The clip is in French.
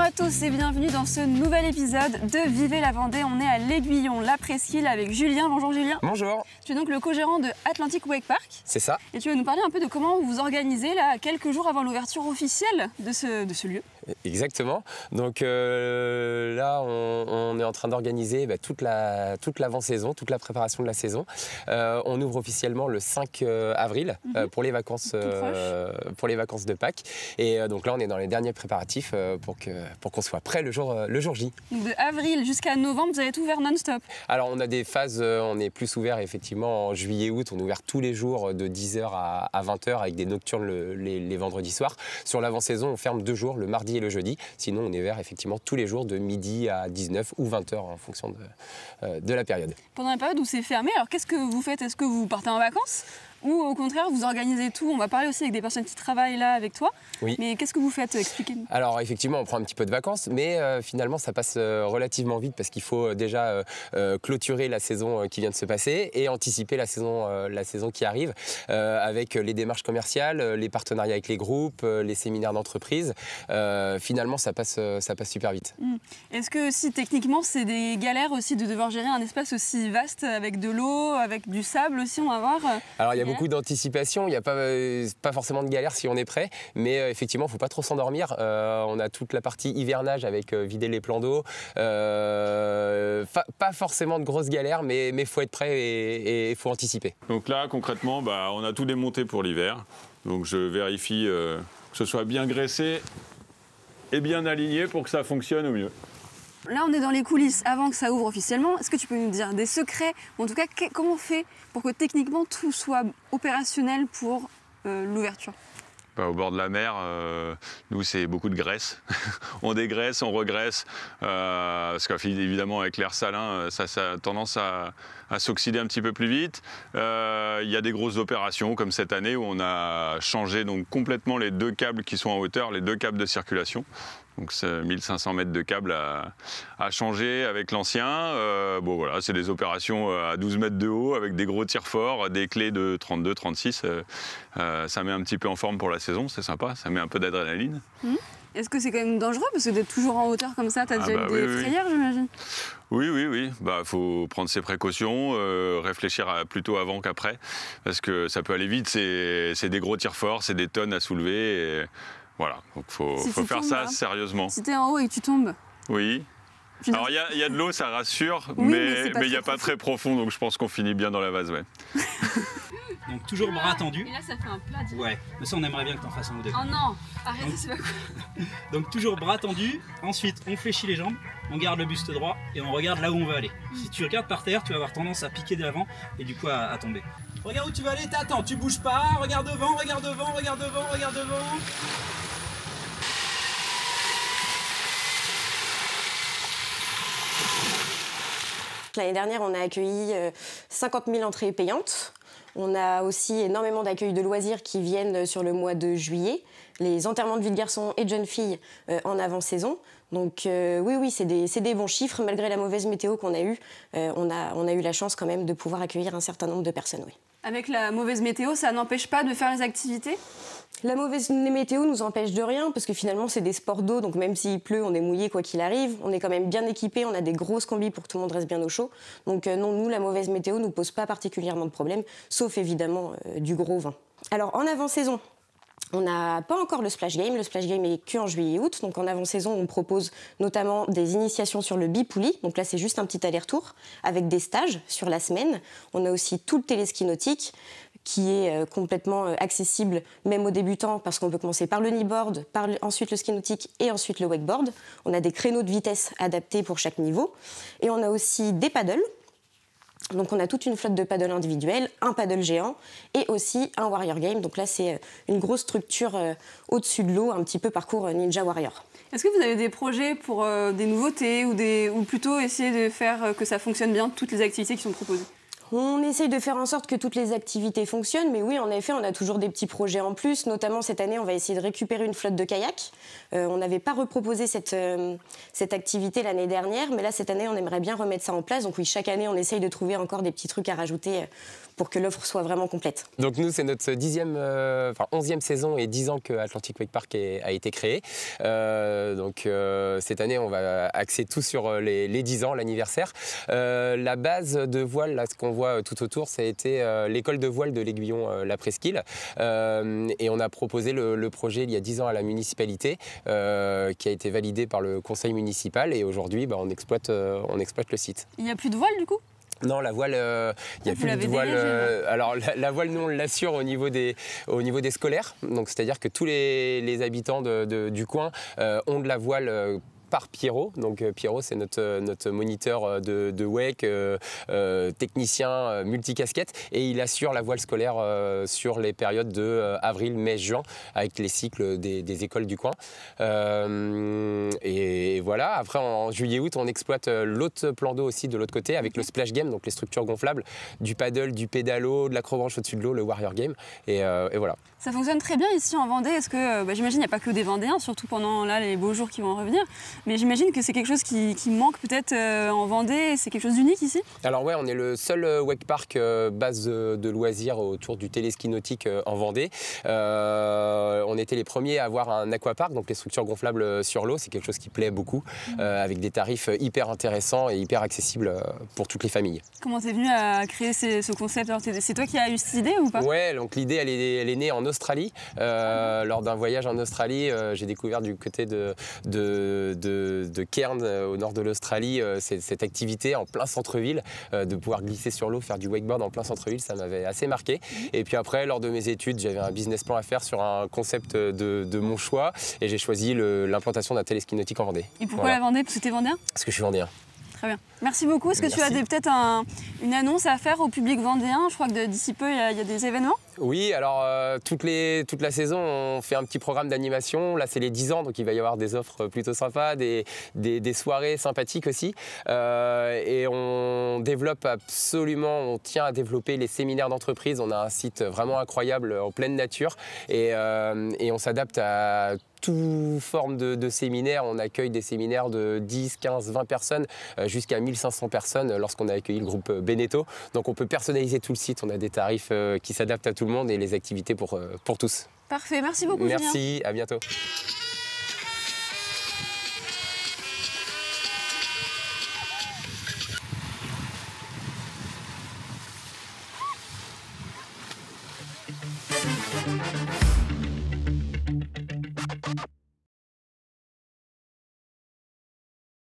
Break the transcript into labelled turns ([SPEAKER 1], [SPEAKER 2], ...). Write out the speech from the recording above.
[SPEAKER 1] à tous et bienvenue dans ce nouvel épisode de Vivez la Vendée. On est à l'Aiguillon, la presqu'île avec Julien. Bonjour Julien.
[SPEAKER 2] Bonjour.
[SPEAKER 1] Tu es donc le co-gérant de Atlantic Wake Park.
[SPEAKER 2] C'est ça.
[SPEAKER 1] Et tu vas nous parler un peu de comment vous vous organisez là, quelques jours avant l'ouverture officielle de ce lieu.
[SPEAKER 2] Exactement. Donc là, on est en train d'organiser toute l'avant-saison, toute la préparation de la saison. On ouvre officiellement le 5 avril pour les vacances de Pâques. Et donc là, on est dans les derniers préparatifs pour qu'on soit prêt le jour J.
[SPEAKER 1] Donc de avril jusqu'à novembre, vous allez tout ouvert non-stop?
[SPEAKER 2] Alors on a des phases, on est plus ouvert effectivement en juillet-août. On est ouvert tous les jours de 10h à 20h avec des nocturnes les vendredis soirs. Sur l'avant-saison, on ferme 2 jours, le mardi et le jeudi. Sinon, on est ouvert effectivement tous les jours de midi à 19 ou 20h en fonction de la période.
[SPEAKER 1] Pendant la période où c'est fermé, alors qu'est-ce que vous faites? Est-ce que vous partez en vacances? Ou au contraire, vous organisez tout? On va parler aussi avec des personnes qui travaillent là avec toi.
[SPEAKER 2] Oui.
[SPEAKER 1] Mais qu'est-ce que vous faites? Expliquez-nous.
[SPEAKER 2] Alors effectivement, on prend un petit peu de vacances, mais finalement, ça passe relativement vite parce qu'il faut déjà clôturer la saison qui vient de se passer et anticiper la saison qui arrive avec les démarches commerciales, les partenariats avec les groupes, les séminaires d'entreprise. Finalement, ça passe super vite.
[SPEAKER 1] Est-ce que si techniquement, c'est des galères aussi de devoir gérer un espace aussi vaste avec de l'eau, avec du sable aussi, on va voir?
[SPEAKER 2] Alors il y a beaucoup d'anticipation, il n'y a pas forcément de galère si on est prêt, mais effectivement il ne faut pas trop s'endormir. On a toute la partie hivernage avec vider les plans d'eau, pas forcément de grosses galères, mais il faut être prêt et il faut anticiper.
[SPEAKER 3] Donc là concrètement, on a tout démonté pour l'hiver, donc je vérifie que ce soit bien graissé et bien aligné pour que ça fonctionne au mieux.
[SPEAKER 1] Là, on est dans les coulisses avant que ça ouvre officiellement. Est-ce que tu peux nous dire des secrets, ou en tout cas, comment on fait pour que techniquement tout soit opérationnel pour l'ouverture?
[SPEAKER 3] Au bord de la mer, nous, c'est beaucoup de graisse. On dégraisse, on regraisse, parce qu'évidemment, avec l'air salin, ça a tendance à s'oxyder un petit peu plus vite. Il y a des grosses opérations, comme cette année, où on a changé donc, complètement les 2 câbles qui sont en hauteur, les 2 câbles de circulation. Donc c'est 1500 mètres de câble à changer avec l'ancien. Voilà, c'est des opérations à 12 mètres de haut avec des gros tirs forts, des clés de 32, 36. Ça met un petit peu en forme pour la saison, c'est sympa, ça met un peu d'adrénaline.
[SPEAKER 1] Est-ce que c'est quand même dangereux parce que d'être toujours en hauteur comme ça, tu as déjà eu des frayeurs, j'imagine?
[SPEAKER 3] Oui. Faut prendre ses précautions, réfléchir plutôt avant qu'après, parce que ça peut aller vite. C'est des gros tirs forts, c'est des tonnes à soulever. Voilà, donc faut faire ça sérieusement.
[SPEAKER 1] Si t'es en haut et que tu tombes?
[SPEAKER 3] Oui. Alors il y a de l'eau, ça rassure,
[SPEAKER 1] oui,
[SPEAKER 3] mais il n'y a pas très profond, donc je pense qu'on finit bien dans la vase, ouais.
[SPEAKER 4] Donc toujours bras tendus.
[SPEAKER 1] Et là ça fait un plat.
[SPEAKER 4] Ouais, mais ça on aimerait bien que t'en fasses un ou deux.
[SPEAKER 1] Oh non, arrête, c'est pas cool.
[SPEAKER 4] Donc toujours bras tendus, ensuite on fléchit les jambes, on garde le buste droit et on regarde là où on veut aller. Si tu regardes par terre, tu vas avoir tendance à piquer de l'avant et du coup à tomber. Regarde où tu vas aller, t'attends, tu bouges pas, regarde devant, regarde devant, regarde devant, regarde devant.
[SPEAKER 5] L'année dernière, on a accueilli 50 000 entrées payantes. On a aussi énormément d'accueils de loisirs qui viennent sur le mois de juillet. Les enterrements de vie de garçons et de jeunes filles en avant-saison. Donc oui, c'est des bons chiffres. Malgré la mauvaise météo qu'on a eue, on a eu la chance quand même de pouvoir accueillir un certain nombre de personnes. Oui.
[SPEAKER 1] Avec la mauvaise météo, ça n'empêche pas de faire les activités?
[SPEAKER 5] La mauvaise météo nous empêche de rien parce que finalement c'est des sports d'eau, donc même s'il pleut, on est mouillé quoi qu'il arrive. On est quand même bien équipé, on a des grosses combis pour que tout le monde reste bien au chaud. Donc non, nous, la mauvaise météo nous pose pas particulièrement de problème, sauf évidemment du gros vent. Alors en avant-saison, on n'a pas encore le splash game. Le splash game est qu'en juillet-août. Donc en avant-saison, on propose notamment des initiations sur le bipoulis. Donc là, c'est juste un petit aller-retour avec des stages sur la semaine. On a aussi tout le téléski nautique qui est complètement accessible même aux débutants parce qu'on peut commencer par le kneeboard, ensuite le ski nautique et ensuite le wakeboard. On a des créneaux de vitesse adaptés pour chaque niveau. Et on a aussi des paddles. Donc on a toute une flotte de paddles individuels, un paddle géant et aussi un warrior game. Donc là c'est une grosse structure au-dessus de l'eau, un petit peu parcours Ninja Warrior.
[SPEAKER 1] Est-ce que vous avez des projets pour des nouveautés ou plutôt essayer de faire que ça fonctionne bien, toutes les activités qui sont proposées?
[SPEAKER 5] On essaye de faire en sorte que toutes les activités fonctionnent, mais oui, en effet, on a toujours des petits projets en plus. Notamment, cette année, on va essayer de récupérer une flotte de kayak. On n'avait pas reproposé cette activité l'année dernière, mais là, cette année, on aimerait bien remettre ça en place. Donc oui, chaque année, on essaye de trouver encore des petits trucs à rajouter pour que l'offre soit vraiment complète.
[SPEAKER 2] Donc nous, c'est notre 11e saison et 10 ans que Atlantic Wake Park a été créé. Cette année, on va axer tout sur les 10 ans, l'anniversaire. La base de voile, là, ce qu'on voit tout autour, ça a été l'école de voile de l'Aiguillon La Presqu'île. Et on a proposé le projet il y a 10 ans à la municipalité, qui a été validé par le conseil municipal. Et aujourd'hui, on exploite le site.
[SPEAKER 1] Il n'y a plus de voile du coup ?
[SPEAKER 2] Non, la voile, il n'y a plus de voile. Alors la voile, nous, on l'assure au niveau des scolaires. Donc c'est-à-dire que tous les habitants du coin ont de la voile par Pierrot. Donc Pierrot, c'est notre moniteur de wake, technicien multicasquette, et il assure la voile scolaire sur les périodes de avril, mai, juin, avec les cycles des écoles du coin. Et voilà. Après, en juillet-août, on exploite l'autre plan d'eau aussi de l'autre côté, avec le splash game, donc les structures gonflables, du paddle, du pédalo, de l'acrobranche au-dessus de l'eau, le warrior game, et voilà.
[SPEAKER 1] Ça fonctionne très bien ici en Vendée. Est-ce que, j'imagine, il n'y a pas que des Vendéens, surtout pendant là, les beaux jours qui vont revenir. Mais j'imagine que c'est quelque chose qui manque peut-être en Vendée. C'est quelque chose d'unique ici ?
[SPEAKER 2] Alors ouais, on est le seul wake park base de loisirs autour du téléski nautique en Vendée. On était les premiers à avoir un aquapark, donc les structures gonflables sur l'eau. C'est quelque chose qui plaît beaucoup, avec des tarifs hyper intéressants et hyper accessibles pour toutes les familles.
[SPEAKER 1] Comment t'es venu à créer ce concept ? C'est toi qui as eu cette idée ou pas ?
[SPEAKER 2] Ouais, donc l'idée elle est née en Australie. Lors d'un voyage en Australie, j'ai découvert du côté de Cairns, au nord de l'Australie, cette activité en plein centre-ville, de pouvoir glisser sur l'eau, faire du wakeboard en plein centre-ville, ça m'avait assez marqué. Et puis après, lors de mes études, j'avais un business plan à faire sur un concept de mon choix, et j'ai choisi l'implantation d'un téléski nautique en Vendée.
[SPEAKER 1] Et pourquoi la Vendée ? Parce que t'es vendéen ?
[SPEAKER 2] Parce que je suis vendéen.
[SPEAKER 1] Très bien. Merci beaucoup. Est-ce que tu as peut-être une annonce à faire au public vendéen ? Je crois que d'ici peu, il y a des événements.
[SPEAKER 2] Oui, alors toute la saison, on fait un petit programme d'animation. Là, c'est les 10 ans, donc il va y avoir des offres plutôt sympas, des soirées sympathiques aussi. Et on tient à développer les séminaires d'entreprise. On a un site vraiment incroyable en pleine nature, et on s'adapte à toute forme de séminaires. On accueille des séminaires de 10, 15, 20 personnes jusqu'à 1500 personnes lorsqu'on a accueilli le groupe Beneteau. Donc on peut personnaliser tout le site, on a des tarifs qui s'adaptent à tout le monde et les activités pour tous.
[SPEAKER 1] Parfait, merci beaucoup Julien.
[SPEAKER 2] Merci, à bientôt.